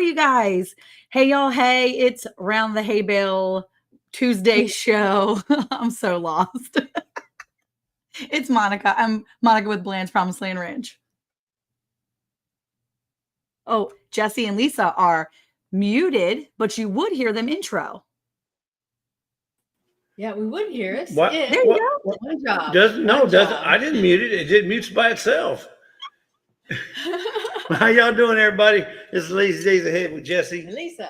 are you guys? Hey, y'all. Hey, it's Round the Hay Bale Tuesday show. I'm so lost. It's Monica. I'm Monica with Bland's Promised Land Ranch. Oh, Jesse and Lisa are muted, but you would hear them intro. Yeah, we would hear us. What? Yeah. There you go. One job. Doesn't. I didn't mute it. It did mutes by itself. How y'all doing, everybody? This is Lazy Days Ahead with Jesse. And Lisa.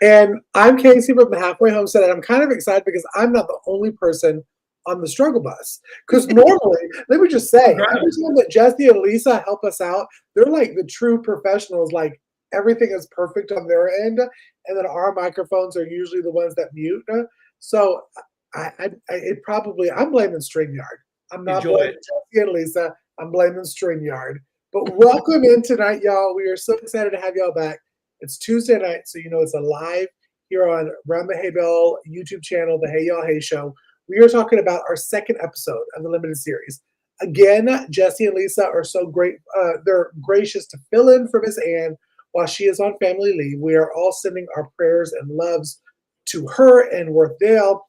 And I'm Casey from the Halfway Homestead, and I'm kind of excited because I'm not the only person on the struggle bus. Because normally, let me just say, every time that Jesse and Lisa help us out, they're like the true professionals. Like everything is perfect on their end, and then our microphones are usually the ones that mute. So I'm blaming StreamYard. I'm not blaming Jesse and Lisa. I'm blaming StreamYard. But welcome in tonight, y'all. We are so excited to have y'all back. It's Tuesday night, so you know it's a live here on Round the Hay Bale YouTube channel, the Hey Y'all Hey Show. We are talking about our second episode of the limited series. Again, Jesse and Lisa are so great. They're gracious to fill in for Miss Ann while she is on family leave. We are all sending our prayers and loves to her and Worthdale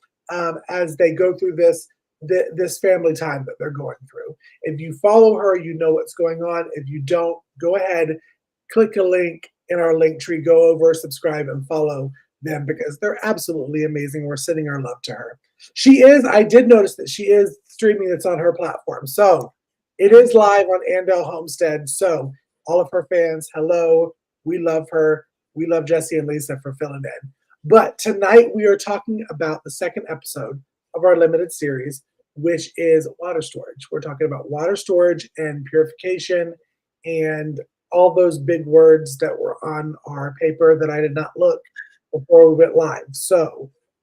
as they go through this family time that they're going through. If you follow her, you know what's going on. If you don't, go ahead, click a link in our link tree, go over, subscribe, and follow them because they're absolutely amazing. We're sending our love to her. I did notice that she is streaming. It's on her platform. So it is live on Andale Homestead. So all of her fans, hello. We love her. We love Jesse and Lisa for filling in. But tonight we are talking about the second episode of our limited series, which is water storage. We're talking about water storage and purification and all those big words that were on our paper that I did not look before we went live.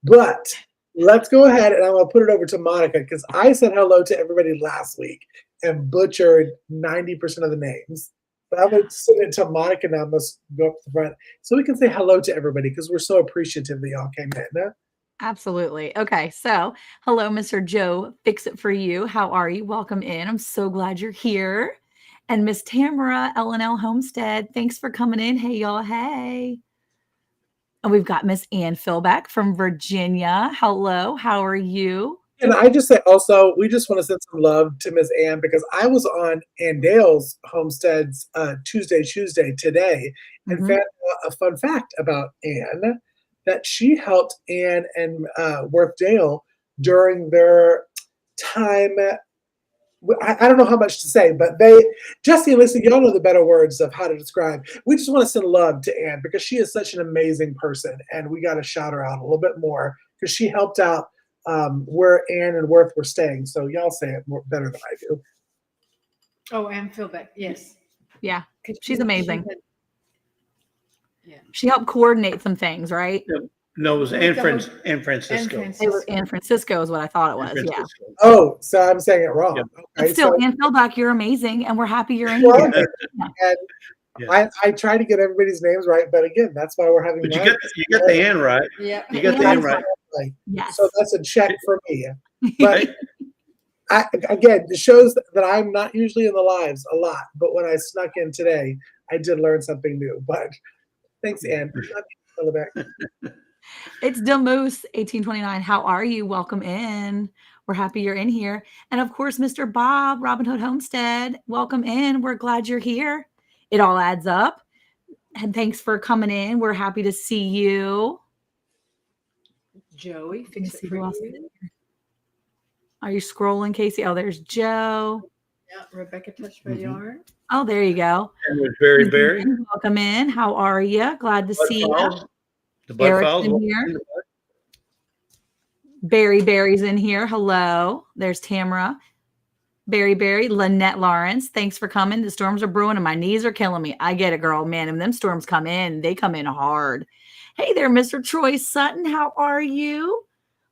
But let's go ahead and I'm going to put it over to Monica because I said hello to everybody last week and butchered 90% of the names. But I'm going to send it to Monica now. Let's go up to the front so we can say hello to everybody because we're so appreciative that y'all came in. Absolutely. Okay. So hello, Mr. Joe. Fix It For You. How are you? Welcome in. I'm so glad you're here. And Miss Tamara, L&L Homestead. Thanks for coming in. Hey, y'all. Hey. And we've got Miss Ann Philbeck from Virginia. Hello. How are you? And I just say also, we just want to send some love to Miss Ann because I was on Andale's Homestead's Tuesday today and found out a fun fact about Ann that she helped Ann and Worthdale during their time. I don't know how much to say, but Jesse and Lisa, y'all know the better words of how to describe. We just want to send love to Ann because she is such an amazing person, and we got to shout her out a little bit more because she helped out where Ann and Worth were staying. So y'all say it more better than I do. Oh, Ann Philbeck, yes. Yeah, she's amazing. Yeah. She helped coordinate some things, right? No, it was Ann Francisco. It was Ann Francisco is what I thought it was. Yeah. Oh, so I'm saying it wrong. Yep. Okay, But still, Ann Philbeck, you're amazing, and we're happy you're in here. And I try to get everybody's names right, but again, that's why we're having. But you got the Ann right. Yeah. You got the Ann right. Yes. So that's a check for me. But again, it shows that I'm not usually in the lives a lot, but when I snuck in today, I did learn something new. But thanks, Ann. It's Demoose 1829. How are you? Welcome in. We're happy you're in here. And of course, Mr. Bob, Robin Hood Homestead, welcome in. We're glad you're here. It all adds up. And thanks for coming in. We're happy to see you. Joey, Fix It For You. Are you scrolling, Casey? Oh, there's Joe. Yeah, Rebecca Touched by Yarn. Oh, there you go. And there's Barry. Welcome in. How are you? Glad to see you. The Bud Eric's Files. in here. Barry's in here. Hello. There's Tamara. Barry, Lynette Lawrence. Thanks for coming. The storms are brewing and my knees are killing me. I get it, girl. Man, and them storms come in. They come in hard. Hey there, Mr. Troy Sutton. How are you?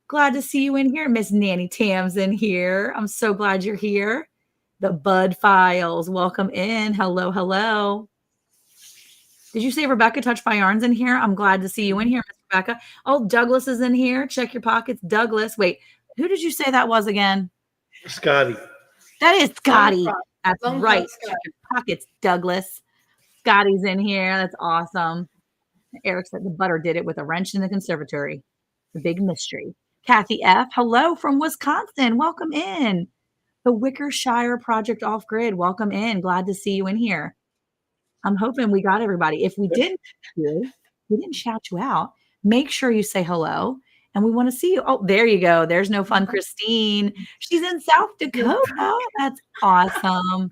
Glad to see you in here. Miss Nanny Tam's in here. I'm so glad you're here. The Bud Files. Welcome in. Hello. Did you say Rebecca Touched by Yarn's in here? I'm glad to see you in here, Miss Rebecca. Oh, Douglas is in here. Check your pockets. Douglas. Wait, who did you say that was again? Scotty. That is Scotty. That's Long right. Scotty. Check your pockets, Douglas. Scotty's in here. That's awesome. Eric said the butter did it with a wrench in the conservatory. The big mystery. Kathy F. Hello from Wisconsin. Welcome in. The Wickershire Project Off Grid. Welcome in. Glad to see you in here. I'm hoping we got everybody. If we didn't shout you out, make sure you say hello. And we want to see you. Oh, there you go. There's no fun, Christine. She's in South Dakota. That's awesome.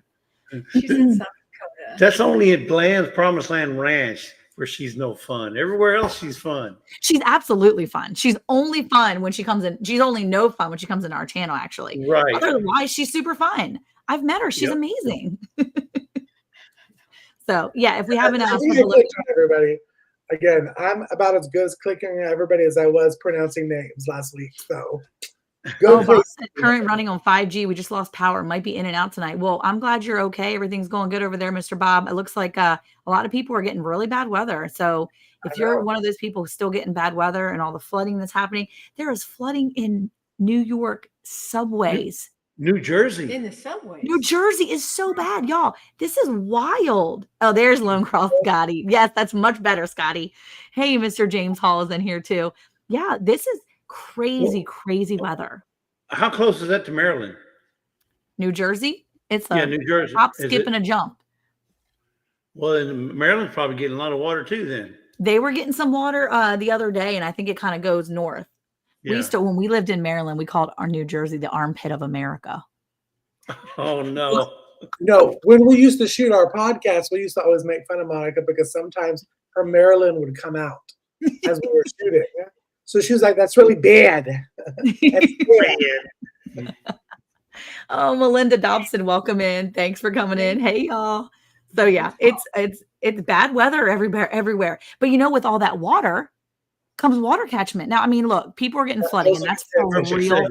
She's in South Dakota. That's only at Bland's Promised Land Ranch where she's no fun. Everywhere else, she's fun. She's absolutely fun. She's only fun when she comes in. She's only no fun when she comes into our channel, actually. Right. Otherwise, she's super fun. I've met her. She's amazing. So, yeah, if we haven't asked everybody. Again, I'm about as good as clicking everybody as I was pronouncing names last week. So, current running on 5G. We just lost power. Might be in and out tonight. Well, I'm glad you're okay. Everything's going good over there, Mr. Bob. It looks like a lot of people are getting really bad weather. So, if you're one of those people still getting bad weather and all the flooding that's happening, there is flooding in New York subways. New Jersey. In the subway. New Jersey is so bad, y'all. This is wild. Oh, there's Lone Cross Scotty. Yes, that's much better, Scotty. Hey, Mr. James Hall is in here too. Yeah, this is crazy, crazy weather. How close is that to Maryland? New Jersey? It's New Jersey. Hop, skip, and a jump. Well, then Maryland's probably getting a lot of water too then. They were getting some water the other day, and I think it kind of goes north. Yeah. We used to, when we lived in Maryland, we called our New Jersey the armpit of America. Oh, no. No, when we used to shoot our podcast, we used to always make fun of Monica because sometimes her Maryland would come out as we were shooting. So she was like, that's really bad. Oh, Melinda Dobson, welcome in. Thanks for coming in. Hey, y'all. So, yeah, it's bad weather everywhere. But, you know, with all that water comes water catchment. Now, I mean, look, people are getting flooding, and that's for real.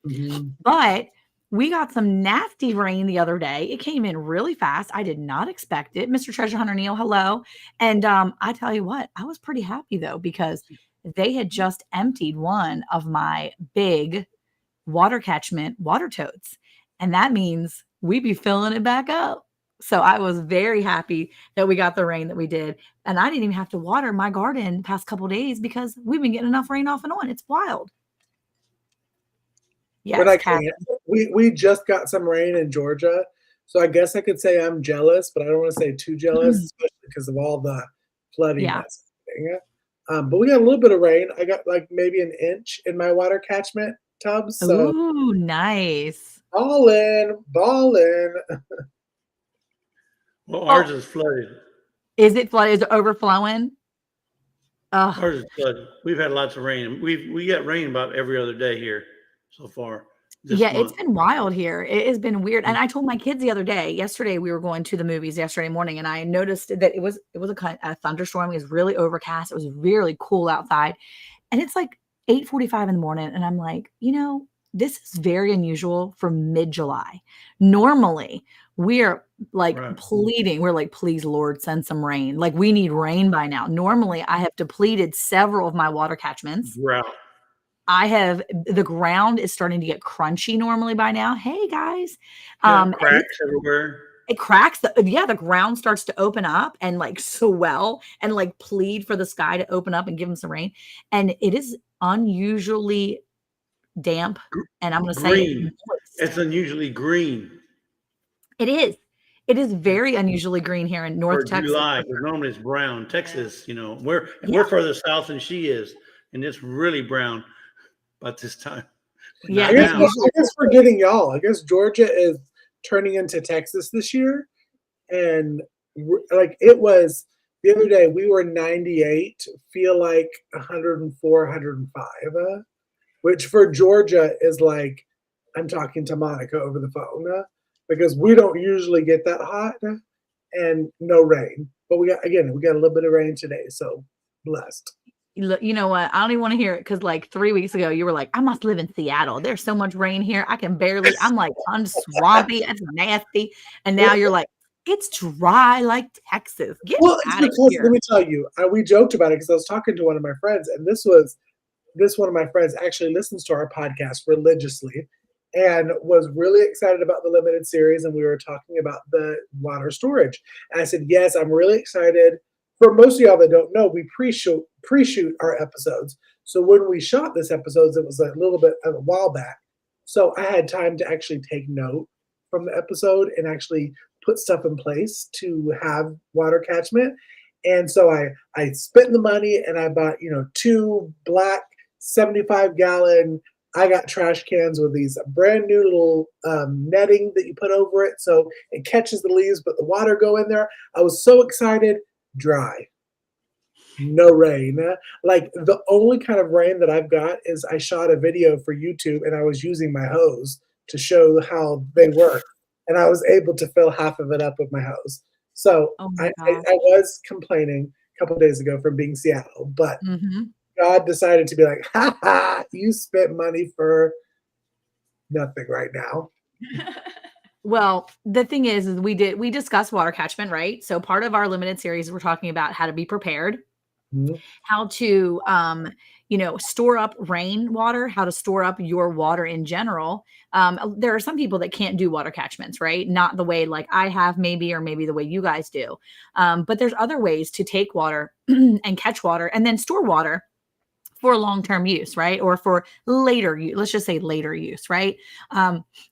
Mm-hmm. But we got some nasty rain the other day. It came in really fast. I did not expect it. Mr. Treasure Hunter Neil, hello. And I tell you what, I was pretty happy, though, because they had just emptied one of my big water catchment water totes. And that means we be filling it back up. So I was very happy that we got the rain that we did. And I didn't even have to water my garden the past couple of days because we've been getting enough rain off and on. It's wild. Yes, we just got some rain in Georgia. So I guess I could say I'm jealous, but I don't want to say too jealous, especially because of all the flooding that's happening. But we got a little bit of rain. I got like maybe an inch in my water catchment tubs. So ooh, nice. Ballin'. Well, ours is flooded. Is it flooded? Is it overflowing? Ours is flooded. We've had lots of rain. We get rain about every other day here so far. Yeah, it's been wild here. It has been weird. And I told my kids the other day, yesterday we were going to the movies yesterday morning, and I noticed that it was a thunderstorm. It was really overcast. It was really cool outside. And it's like 8:45 in the morning. And I'm like, you know, this is very unusual for mid-July. Normally, we're like pleading. We're like, please, Lord, send some rain. Like, we need rain by now. Normally, I have depleted several of my water catchments. Drought. The ground is starting to get crunchy normally by now. Hey, guys. Cracks everywhere. It cracks. The ground starts to open up and like swell and like plead for the sky to open up and give them some rain. And it is unusually damp. And I'm going to say it's unusually green. It is. It is very unusually green here in North Texas. July, because normally it's brown. Texas, you know, we're further south than she is, and it's really brown about this time. Yeah, I guess we're getting y'all. I guess Georgia is turning into Texas this year, and like it was the other day, we were 98, feel like 104, 105, which for Georgia is like I'm talking to Monica over the phone. Because we don't usually get that hot and no rain. But we got a little bit of rain today. So blessed. You know what? I don't even want to hear it because like 3 weeks ago, you were like, I must live in Seattle. There's so much rain here. I can barely, I'm like, I'm swampy. It's nasty. And now you're like, it's dry like Texas. Get out of here. Let me tell you, we joked about it because I was talking to one of my friends, and this one of my friends actually listens to our podcast religiously. and was really excited about the limited series. And we were talking about the water storage. And I said, yes, I'm really excited. For most of y'all that don't know, we pre-shoot our episodes. So when we shot this episode, it was a little bit a while back. So I had time to actually take note from the episode and actually put stuff in place to have water catchment. And so I spent the money and I bought, 2 black 75-gallon. I got trash cans with these brand new little netting that you put over it so it catches the leaves, but the water go in there. I was so excited. Dry. No rain. Like the only kind of rain that I've got is I shot a video for YouTube and I was using my hose to show how they work. And I was able to fill half of it up with my hose. So I was complaining a couple of days ago from being Seattle, but God decided to be like, ha ha, you spent money for nothing right now. Well, the thing is we discussed water catchment, right? So part of our limited series, we're talking about how to be prepared, how to, store up rainwater, how to store up your water in general. There are some people that can't do water catchments, right? Not the way like I have maybe, or maybe the way you guys do. But there's other ways to take water and catch water and then store water for long-term use, right? Or for later use, let's just say later use, right?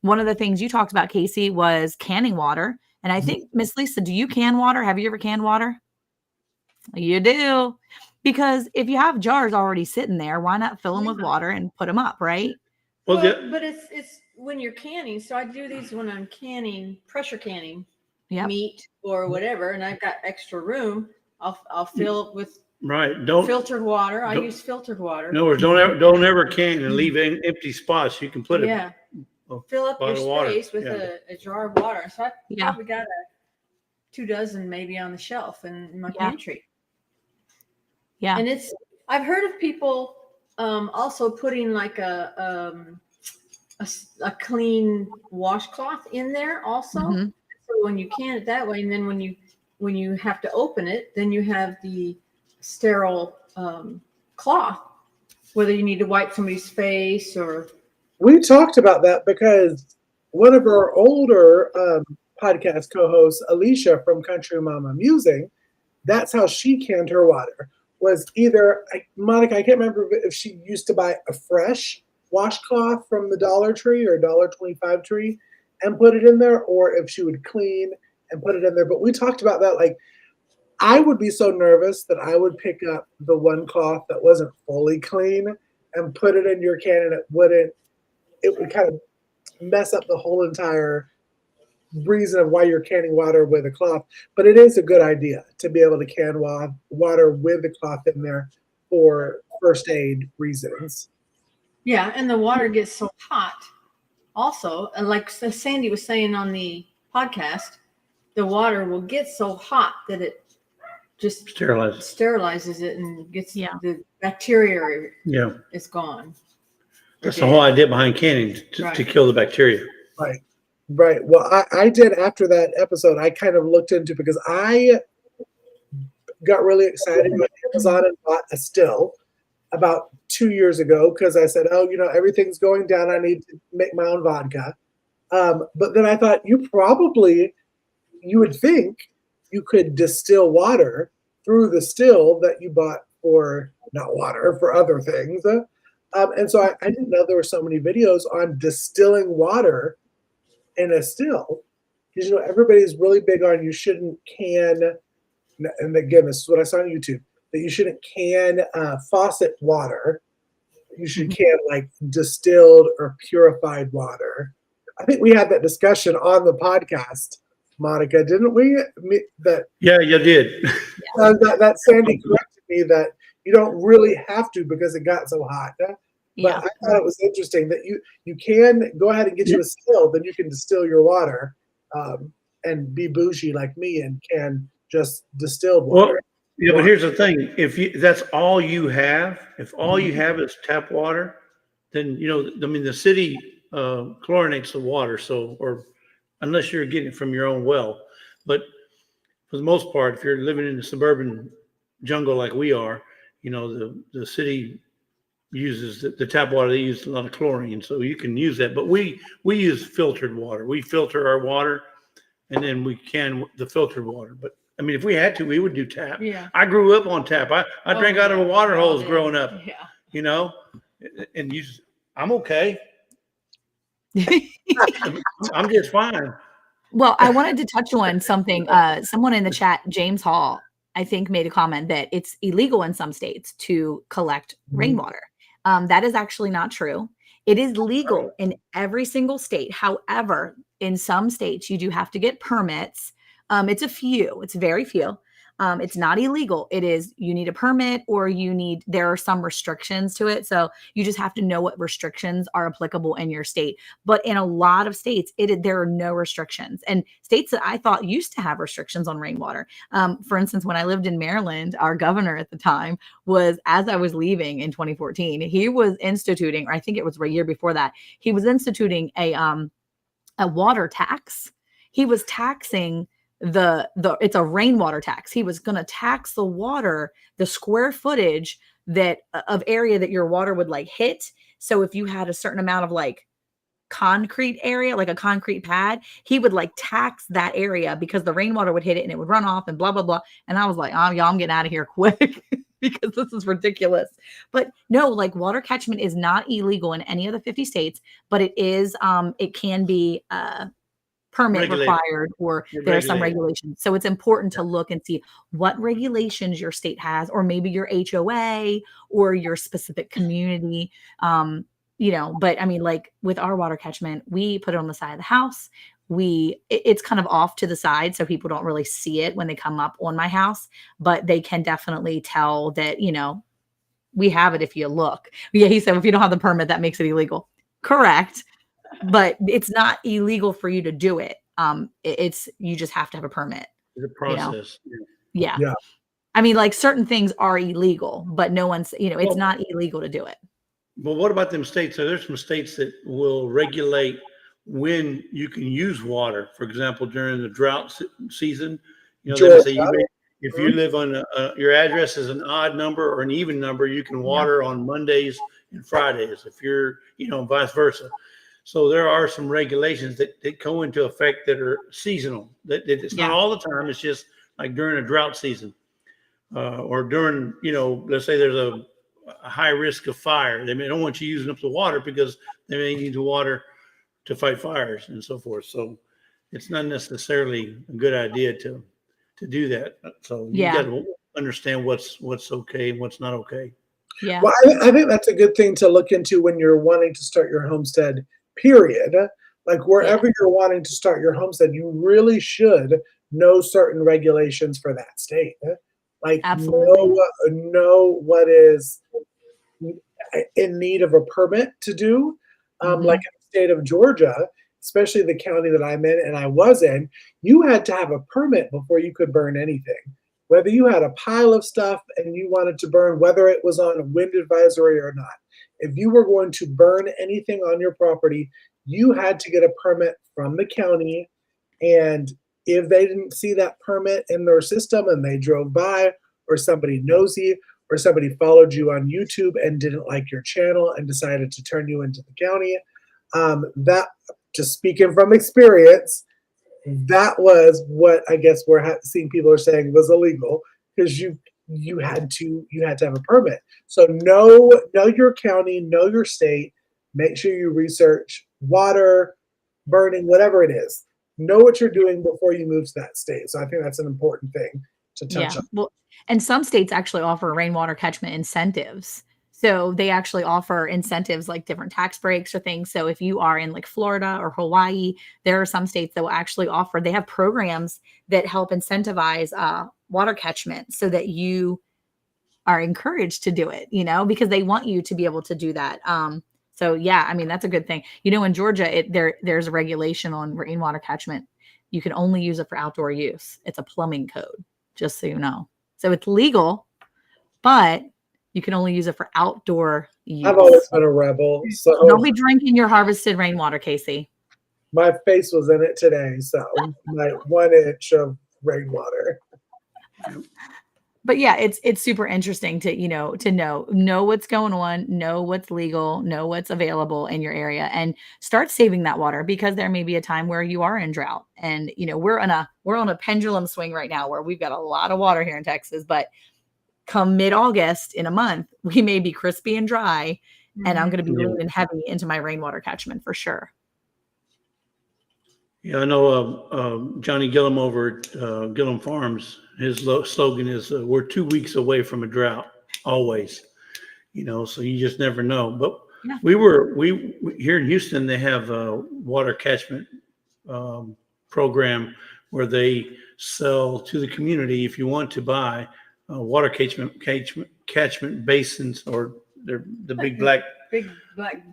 One of the things you talked about, Casey, was canning water. And I think, Miss Lisa, do you can water? Have you ever canned water? You do. Because if you have jars already sitting there, why not fill them with water and put them up, right? Well, but it's when you're canning. So I do these when I'm canning, pressure canning meat or whatever, and I've got extra room. I'll fill with filtered water. I use filtered water. No, don't ever can and leave empty spots. You can put it. Fill up your space with a jar of water. So I probably got 2 dozen maybe on the shelf in my pantry. Yeah, and I've heard of people also putting like a clean washcloth in there also. So when you can it that way, and then when you have to open it, then you have the sterile cloth, whether you need to wipe somebody's face or. We talked about that because one of our older podcast co-hosts, Alicia from Country Mama Musing, that's how she canned her water. Was either, Monica, I can't remember if she used to buy a fresh washcloth from the Dollar Tree or $1.25 tree and put it in there, or if she would clean and put it in there. But we talked about that. Like, I would be so nervous that I would pick up the one cloth that wasn't fully clean and put it in your can, and it would kind of mess up the whole entire reason of why you're canning water with a cloth. But it is a good idea to be able to can water with the cloth in there for first aid reasons. Yeah, and the water gets so hot also, and like Sandy was saying on the podcast, the water will get so hot that it just sterilizes it and gets the bacteria is gone. That's the whole idea behind canning, to kill the bacteria. Right. Well, I did after that episode. I kind of looked into, because I got really excited when Amazon and bought a still about 2 years ago, because I said, everything's going down. I need to make my own vodka. But then I thought you would think you could distill water through the still that you bought for not water, for other things. And so I didn't know there were so many videos on distilling water in a still, because everybody's really big on you shouldn't can, and again, this is what I saw on YouTube, that you shouldn't can faucet water. You should can like distilled or purified water. I think we had that discussion on the podcast, Monica, didn't we? Yeah, you did. That Sandy corrected me that you don't really have to, because it got so hot. But I thought it was interesting that you can go ahead and get you a still, then you can distill your water and be bougie like me and can just distilled water. Well, but here's the thing: if that's all you have, if all you have is tap water, then the city chlorinates the water. So, or unless you're getting it from your own well, but for the most part, if you're living in the suburban jungle like we are, the city uses the tap water. They use a lot of chlorine, so you can use that. But we use filtered water. We filter our water, and then we can the filtered water. But I mean, if we had to, we would do tap. Yeah. I grew up on tap. I drank out of a water hose growing up. Yeah. You know, and I'm okay. I'm just fine. Well, I wanted to touch on something. Someone in the chat, James Hall, I think made a comment that it's illegal in some states to collect rainwater. That is actually not true. It is legal in every single state. However, in some states, you do have to get permits. It's a few. It's very few. It's not illegal. It is, you need a permit or there are some restrictions to it. So you just have to know what restrictions are applicable in your state. But in a lot of states, there are no restrictions. And states that I thought used to have restrictions on rainwater. For instance, when I lived in Maryland, our governor at the time as I was leaving in 2014, he was instituting, or I think it was a year before that, he was instituting a water tax. He was taxing it's a rainwater tax. He was going to tax the water, the square footage of area that your water would like hit. So if you had a certain amount of like concrete area, like a concrete pad, he would like tax that area because the rainwater would hit it and it would run off and blah, blah, blah. And I was like, oh, y'all, I'm getting out of here quick because this is ridiculous. But no, like water catchment is not illegal in any of the 50 states, but it is, it can be, permit required, or there are some regulations. So it's important to look and see what regulations your state has, or maybe your HOA or your specific community. But I mean, like with our water catchment, we put it on the side of the house. It's kind of off to the side, so people don't really see it when they come up on my house, but they can definitely tell that, we have it if you look. Yeah, he said, if you don't have the permit, that makes it illegal. Correct. But it's not illegal for you to do it. You just have to have a permit. The process. Yeah. I mean, like certain things are illegal, but no one's, it's not illegal to do it. But what about them states? So there's some states that will regulate when you can use water. For example, during the drought season, they say if you live on your address is an odd number or an even number, you can water on Mondays and Fridays. If you're, vice versa. So there are some regulations that go into effect that are seasonal. That it's not all the time. It's just like during a drought season, or during, let's say there's a high risk of fire. They don't want you using up the water because they may need the water to fight fires and so forth. So it's not necessarily a good idea to do that. So you got to understand what's okay and what's not okay. Yeah. Well, I think that's a good thing to look into when you're wanting to start your homestead. Period. Like wherever you're wanting to start your homestead, you really should know certain regulations for that state. Like know what is in need of a permit to do. Like in the state of Georgia, especially the county that I'm in and I was in, you had to have a permit before you could burn anything. Whether you had a pile of stuff and you wanted to burn, whether it was on a wind advisory or not. If you were going to burn anything on your property, you had to get a permit from the county. And if they didn't see that permit in their system and they drove by, or somebody nosy, or somebody followed you on YouTube and didn't like your channel and decided to turn you into the county, that, just speaking from experience, that was what I guess we're seeing people are saying was illegal, because you had to have a permit. So know your county, know your state, make sure you research water, burning, whatever it is. Know what you're doing before you move to that state. So I think that's an important thing to touch on. Well, and some states actually offer rainwater catchment incentives. So they actually offer incentives like different tax breaks or things. So if you are in like Florida or Hawaii, there are some states that will actually offer, they have programs that help incentivize water catchment so that you are encouraged to do it, because they want you to be able to do that. So yeah, I mean, that's a good thing. In Georgia, there's a regulation on rainwater catchment. You can only use it for outdoor use. It's a plumbing code, just so you know. So it's legal, but you can only use it for outdoor use. I've always been a rebel. So don't be drinking your harvested rainwater, Casey. My face was in it today. So my 1 inch of rainwater. But yeah, it's super interesting to, to know what's going on, know what's legal, know what's available in your area, and start saving that water, because there may be a time where you are in drought. And we're on a pendulum swing right now where we've got a lot of water here in Texas, but come mid-August, in a month, we may be crispy and dry, and I'm going to be leaning heavy into my rainwater catchment for sure. Yeah, I know Johnny Gillum over at Gillum Farms, his slogan is, we're 2 weeks away from a drought, always. So you just never know. But Yeah. we here in Houston, they have a water catchment program where they sell to the community, if you want to buy water catchment basins, or they're the big black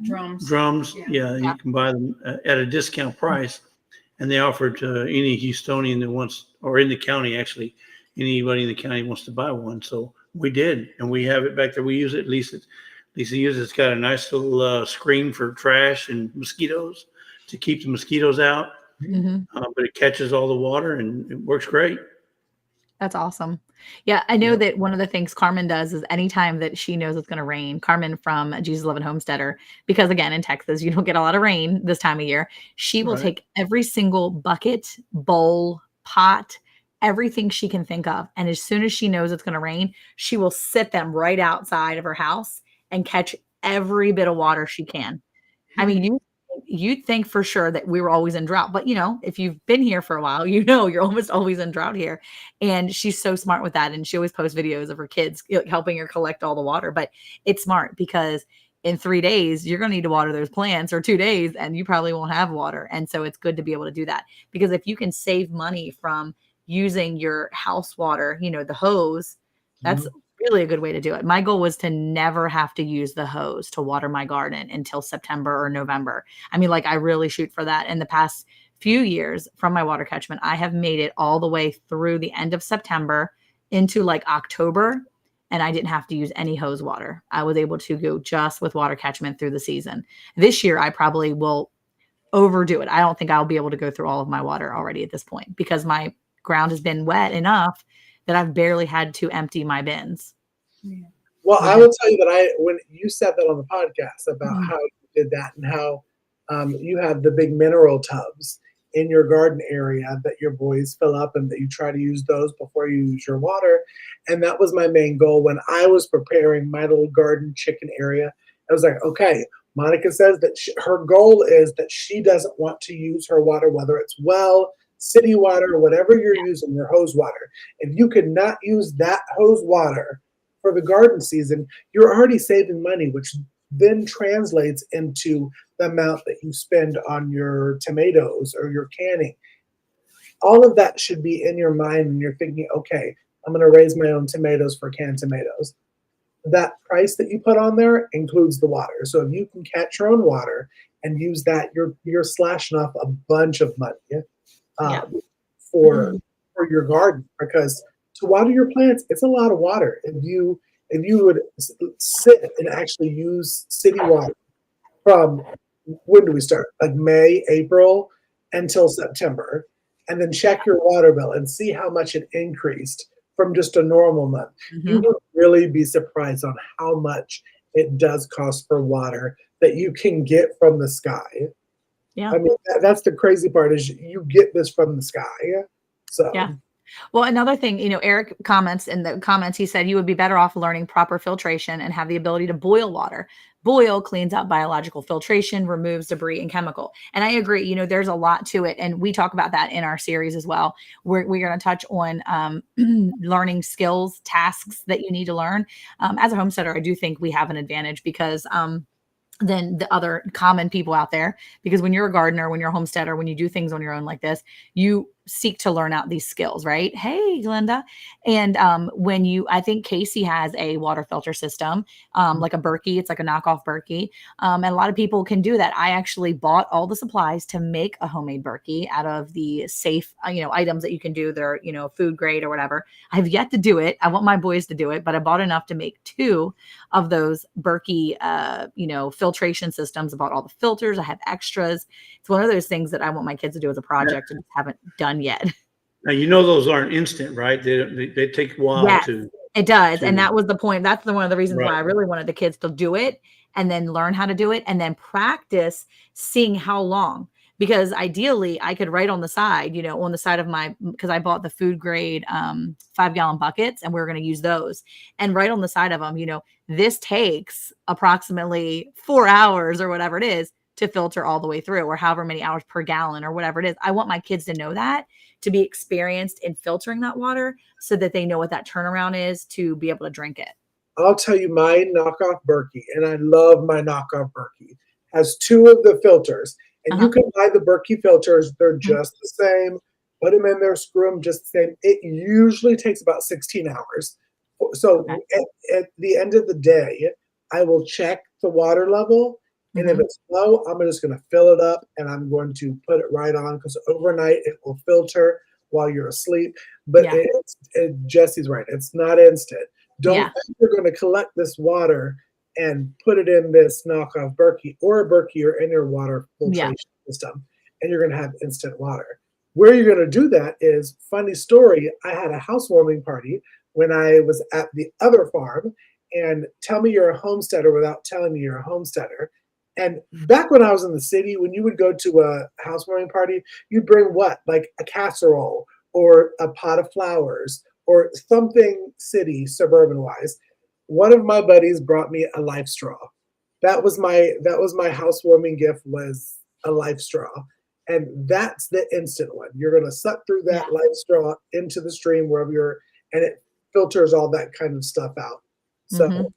drums. Yeah, you can buy them at a discount price. And they offer to any Houstonian that wants, or in the county, actually, anybody in the county wants to buy one. So we did, and we have it back there. We use it. Lisa uses it. It's got a nice little screen for trash and mosquitoes to keep the mosquitoes out. But it catches all the water, and it works great. That's awesome. Yeah, I know that one of the things Carmen does is anytime that she knows it's going to rain, Carmen from Jesus Loving Homesteader, because again, in Texas, you don't get a lot of rain this time of year. She will take every single bucket, bowl, pot, everything she can think of. And as soon as she knows it's going to rain, she will sit them right outside of her house and catch every bit of water she can. I mean, you'd think for sure that we were always in drought, but if you've been here for a while, you're almost always in drought here. And she's so smart with that. And she always posts videos of her kids helping her collect all the water. But it's smart, because in 3 days, you're going to need to water those plants, or 2 days, and you probably won't have water. And so it's good to be able to do that, because if you can save money from using your house water, the hose, that's really a good way to do it. My goal was to never have to use the hose to water my garden until September or November. I mean, I really shoot for that. In the past few years from my water catchment, I have made it all the way through the end of September into October, and I didn't have to use any hose water. I was able to go just with water catchment through the season. This year, I probably will overdo it. I don't think I'll be able to go through all of my water already at this point, because my ground has been wet enough that I've barely had to empty my bins. Well, I will tell you that when you said that on the podcast about how you did that, and how you have the big mineral tubs in your garden area that your boys fill up, and that you try to use those before you use your water. And that was my main goal when I was preparing my little garden chicken area. I was like, okay, Monica says that her goal is that she doesn't want to use her water, whether it's well, city water, or whatever you're using, your hose water. If you could not use that hose water for the garden season, you're already saving money, which then translates into the amount that you spend on your tomatoes or your canning. All of that should be in your mind when you're thinking, okay, I'm going to raise my own tomatoes for canned tomatoes. That price that you put on there includes the water. So if you can catch your own water and use that, you're slashing off a bunch of money for your garden, because to water your plants, it's a lot of water. If you would sit and actually use city water from, when do we start? May, April until September, and then check your water bill and see how much it increased from just a normal month. You would really be surprised on how much it does cost for water that you can get from the sky. Yeah. I mean, that's the crazy part, is you get this from the sky. So yeah. Well, another thing, Eric comments in the comments, he said you would be better off learning proper filtration and have the ability to boil water. Boil cleans out biological filtration, removes debris and chemical. And I agree, there's a lot to it. And we talk about that in our series as well. We're going to touch on learning skills, tasks that you need to learn. As a homesteader, I do think we have an advantage, because than the other common people out there, because when you're a gardener, when you're a homesteader, when you do things on your own like this, you seek to learn out these skills, right? Hey, Glenda. And I think Casey has a water filter system, like a Berkey. It's like a knockoff Berkey. And a lot of people can do that. I actually bought all the supplies to make a homemade Berkey out of the safe, items that you can do that are, food grade or whatever. I have yet to do it. I want my boys to do it, but I bought enough to make 2 of those Berkey, filtration systems. I bought all the filters. I have extras. It's one of those things that I want my kids to do as a project and just haven't done yet. Now, those aren't instant, right? They take a while to. It does. And that was the point. That's one of the reasons why I Right. really wanted the kids to do it and then learn how to do it and then practice seeing how long. Because ideally I could write on the side, on the side of because I bought the food grade 5-gallon buckets and we're going to use those, and right on the side of them, this takes approximately 4 hours or whatever it is to filter all the way through, or however many hours per gallon or whatever it is. I want my kids to know that, to be experienced in filtering that water so that they know what that turnaround is to be able to drink it. I'll tell you, my knockoff Berkey, and I love my knockoff Berkey, has 2 of the filters. And you can buy the Berkey filters. They're just the same. Put them in there, screw them just the same. It usually takes about 16 hours. So at the end of the day, I will check the water level. And if it's low, I'm just going to fill it up and I'm going to put it right on, because overnight it will filter while you're asleep. But Jesse's right. It's not instant. Don't think you're going to collect this water and put it in this knockoff Berkey or a Berkey or in your water filtration system, and you're going to have instant water. Where you're going to do that is, funny story, I had a housewarming party when I was at the other farm, and tell me you're a homesteader without telling me you're a homesteader. And back when I was in the city, when you would go to a housewarming party, you'd bring what? Like a casserole or a pot of flowers or something city, suburban-wise. One of my buddies brought me a life straw. That was my housewarming gift, was a life straw. And that's the instant one. You're going to suck through that life straw into the stream wherever you're, and it filters all that kind of stuff out. So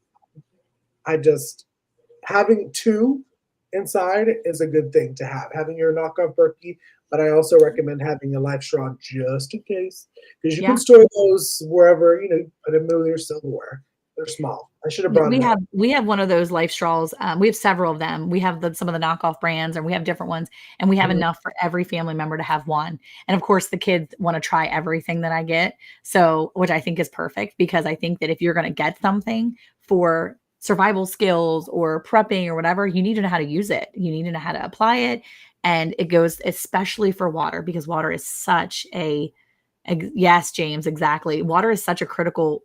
having 2 inside is a good thing to have. Having your knockoff Berkey, but I also recommend having a life straw just in case, because you can store those wherever, put them in your silverware. They're small. I should have brought them. We have one of those life straws. We have several of them. We have some of the knockoff brands, and we have different ones, and we have enough for every family member to have one. And of course the kids want to try everything that I get. So, which I think is perfect, because I think that if you're going to get something for survival skills or prepping or whatever, you need to know how to use it. You need to know how to apply it. And it goes especially for water, because water is such yes, James, exactly. Water is such a critical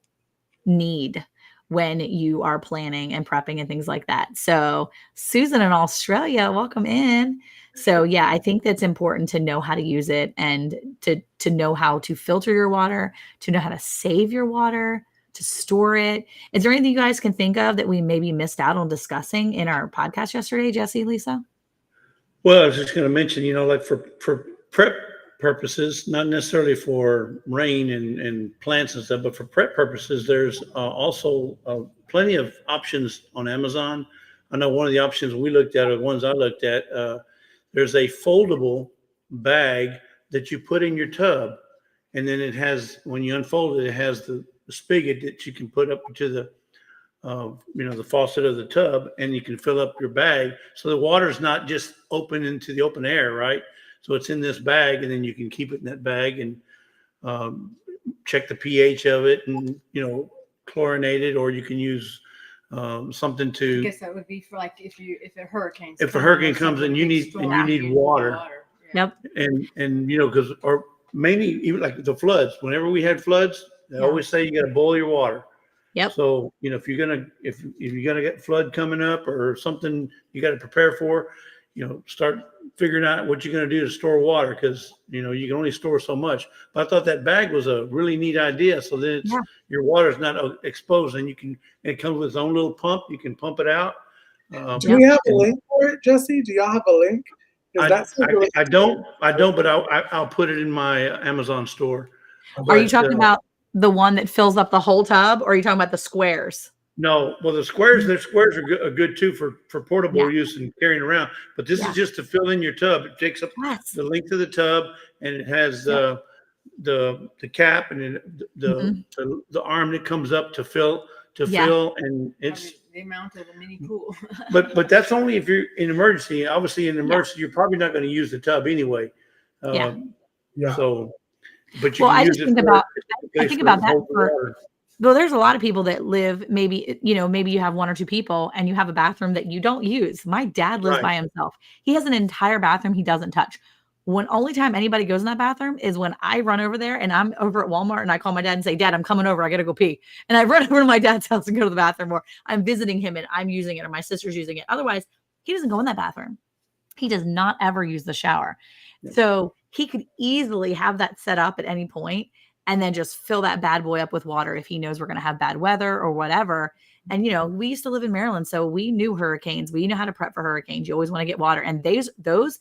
need when you are planning and prepping and things like that. So Susan in Australia, welcome in. So yeah, I think that's important to know how to use it, and to know how to filter your water, to know how to save your water, to store it. Is there anything you guys can think of that we maybe missed out on discussing in our podcast yesterday, Jesse, Lisa? Well, I was just going to mention, like for prep purposes, not necessarily for rain and plants and stuff, but for prep purposes, there's also plenty of options on Amazon. I know one of the options we looked at, or the ones I looked at, there's a foldable bag that you put in your tub, and then it has, when you unfold it, it has the spigot that you can put up to the the faucet of the tub, and you can fill up your bag. So the water's not just open into the open air, right? So it's in this bag, and then you can keep it in that bag and check the pH of it, and chlorinate it, or you can use something to. I guess that would be for like if a hurricane. If a hurricane comes and you need water. Yep. And because, or mainly even like the floods. Whenever we had floods, they always say you got to boil your water. Yep. So if you're gonna get flood coming up or something you got to prepare for, start figuring out what you're gonna do to store water, because you can only store so much. But I thought that bag was a really neat idea. So then your water's not exposed, and it comes with its own little pump. You can pump it out. Do we have a link for it, Jesse? Do y'all have a link? I don't, but I'll put it in my Amazon store. Are you talking about the one that fills up the whole tub, or are you talking about the squares? No, well, the squares are good too for portable use and carrying around. But this is just to fill in your tub. It takes up the length of the tub, and it has the cap and the arm that comes up to fill, and it's the amount of a mini pool. but that's only if you're in emergency. Obviously, in emergency, you're probably not going to use the tub anyway. So. But you can use it I think about that well, there's a lot of people that live, maybe you have 1 or 2 people and you have a bathroom that you don't use. My dad lives by himself. He has an entire bathroom he doesn't touch. When only time anybody goes in that bathroom is when I run over there and I'm over at Walmart and I call my dad and say, Dad, I'm coming over. I got to go pee. And I run over to my dad's house and go to the bathroom, or I'm visiting him and I'm using it, or my sister's using it. Otherwise, he doesn't go in that bathroom. He does not ever use the shower. So he could easily have that set up at any point and then just fill that bad boy up with water if he knows we're going to have bad weather or whatever. And, we used to live in Maryland, so we knew hurricanes. We know how to prep for hurricanes. You always want to get water. And those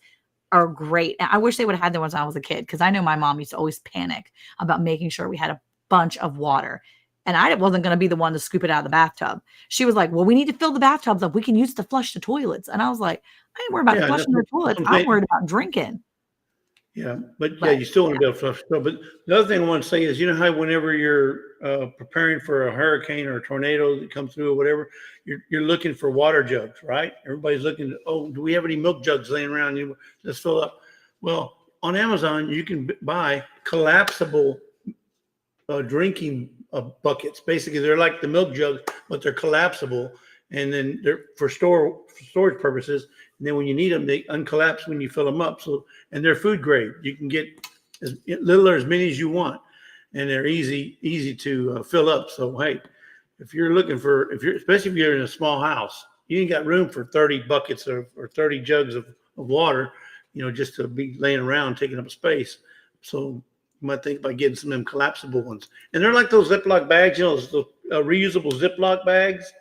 are great. And I wish they would have had them when I was a kid, because I know my mom used to always panic about making sure we had a bunch of water. And I wasn't going to be the one to scoop it out of the bathtub. She was like, well, we need to fill the bathtubs up. We can use it to flush the toilets. And I was like, I ain't worried about flushing the toilets. I'm worried about drinking. Yeah, but you still want to be able to flush. But the other thing I want to say is, how whenever you're preparing for a hurricane or a tornado that comes through or whatever, you're looking for water jugs, right? Everybody's looking, do we have any milk jugs laying around? Let's fill up. Well, on Amazon, you can buy collapsible drinking buckets. Basically, they're like the milk jugs, but they're collapsible, and then they're for storage purposes. And then when you need them, they uncollapse when you fill them up. And they're food grade. You can get as little or as many as you want, and they're easy to fill up. So hey, if you're looking for, especially if you're in a small house, you ain't got room for 30 buckets or 30 jugs of water, just to be laying around taking up space. So you might think about getting some of them collapsible ones. And they're like those Ziploc bags, those reusable Ziploc bags.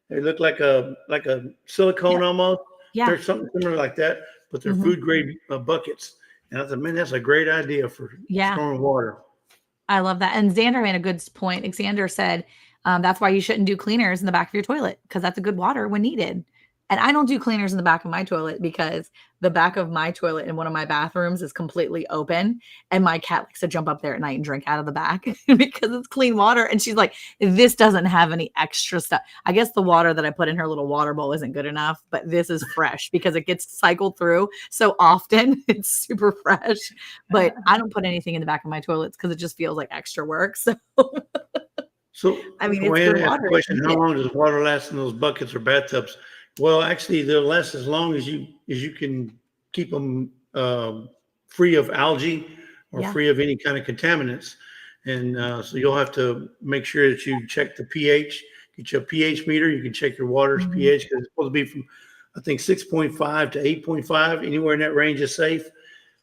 They look like a silicone almost. Yeah. There's something similar like that, but they're food grade buckets. And I thought, man, that's a great idea for storing water. I love that. And Xander made a good point. Xander said, that's why you shouldn't do cleaners in the back of your toilet, because that's a good water when needed. And I don't do cleaners in the back of my toilet because the back of my toilet in one of my bathrooms is completely open. And my cat likes to jump up there at night and drink out of the back because it's clean water. And she's like, this doesn't have any extra stuff. I guess the water that I put in her little water bowl isn't good enough, but this is fresh because it gets cycled through so often. It's super fresh. But I don't put anything in the back of my toilets because it just feels like extra work. So I mean, it's good water. Question: how long does water last in those buckets or bathtubs? Well, actually, they'll last as long as you can keep them free of algae or free of any kind of contaminants. And so you'll have to make sure that you check the pH. Get your pH meter. You can check your water's pH, because it's supposed to be from, I think, 6.5 to 8.5. Anywhere in that range is safe.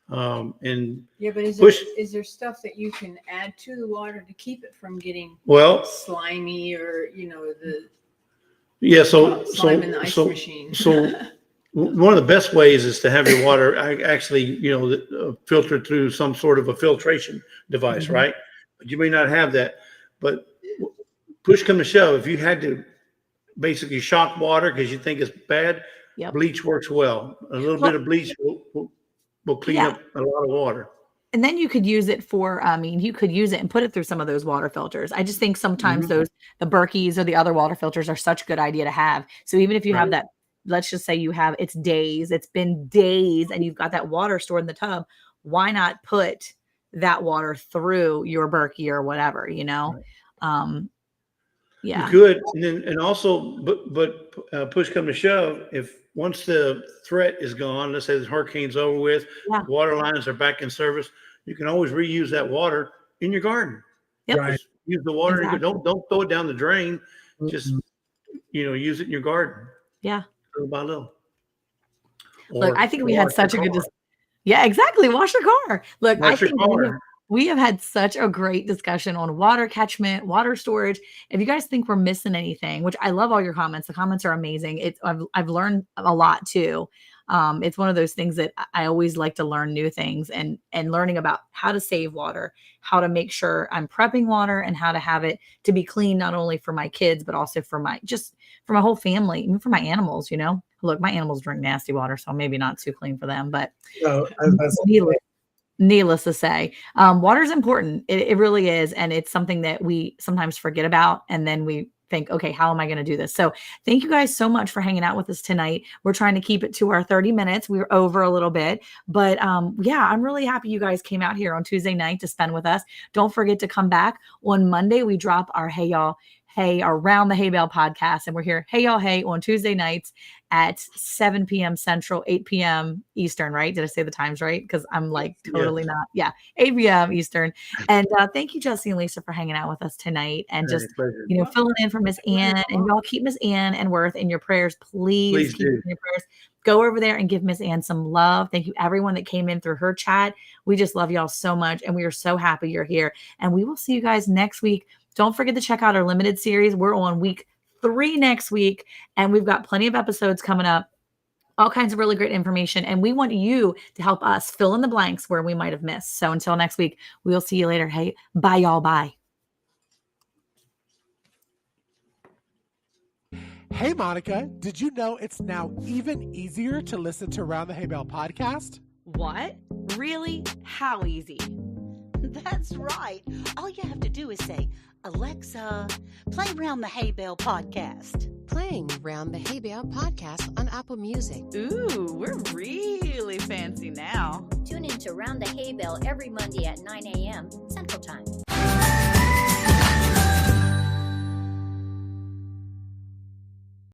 But is there stuff that you can add to the water to keep it from getting slimy, or slime in the ice machine? So one of the best ways is to have your water actually filtered through some sort of a filtration device, right? But you may not have that. But push come to shove, if you had to basically shock water because you think it's bad, bleach works well. A little bit of bleach will clean up a lot of water. And then you could use it you could use it and put it through some of those water filters. I just think sometimes the Berkeys or the other water filters are such a good idea to have. So even if you have that, let's just say it's been days and you've got that water stored in the tub, why not put that water through your Berkey or whatever, Right. You could, and also, but push come to shove, if once the threat is gone, let's say the hurricane's over with, water lines are back in service, you can always reuse that water in your garden. Yep. Right. Just use the water. Exactly. Don't throw it down the drain. Just use it in your garden. Yeah. Little by little. Look, I think we had such a good discussion. Yeah, exactly. Wash your car. Look, I think we have had such a great discussion on water catchment, water storage. If you guys think we're missing anything, which I love all your comments. The comments are amazing. I've learned a lot too. It's one of those things that I always like to learn new things and learning about how to save water, how to make sure I'm prepping water, and how to have it to be clean, not only for my kids, but also for my whole family, even for my animals, Look, my animals drink nasty water, so maybe not too clean for them, but needless to say, water is important. It really is. And it's something that we sometimes forget about. And then we think, okay, how am I going to do this? So thank you guys so much for hanging out with us tonight. We're trying to keep it to our 30 minutes. We were over a little bit, but I'm really happy you guys came out here on Tuesday night to spend with us. Don't forget to come back on Monday. We drop our Hey Y'all Hey, Around the Hay Bale podcast. And we're here, Hey Y'all Hey, on Tuesday nights at 7 p.m. Central, 8 p.m. Eastern, right? Did I say the times right? Because I'm like totally not. Yeah, 8 p.m. Eastern. And thank you, Jesse and Lisa, for hanging out with us tonight and just, filling in for Miss Ann. And y'all keep Miss Ann and Worth in your prayers. Please keep her in your prayers. Go over there and give Miss Ann some love. Thank you, everyone that came in through her chat. We just love y'all so much. And we are so happy you're here. And we will see you guys next week. Don't forget to check out our limited series. We're on week 3 next week, and we've got plenty of episodes coming up, all kinds of really great information. And we want you to help us fill in the blanks where we might have missed. So until next week, we'll see you later. Hey, bye, y'all. Bye. Hey, Monica, did you know it's now even easier to listen to Around the Hay Bale podcast? What? Really? How easy? That's right. All you have to do is say, Alexa, play Round the Hay Bale podcast. Playing Round the Hay Bale podcast on Apple Music. Ooh, we're really fancy now. Tune in to Round the Hay Bale every Monday at 9 a.m. Central Time.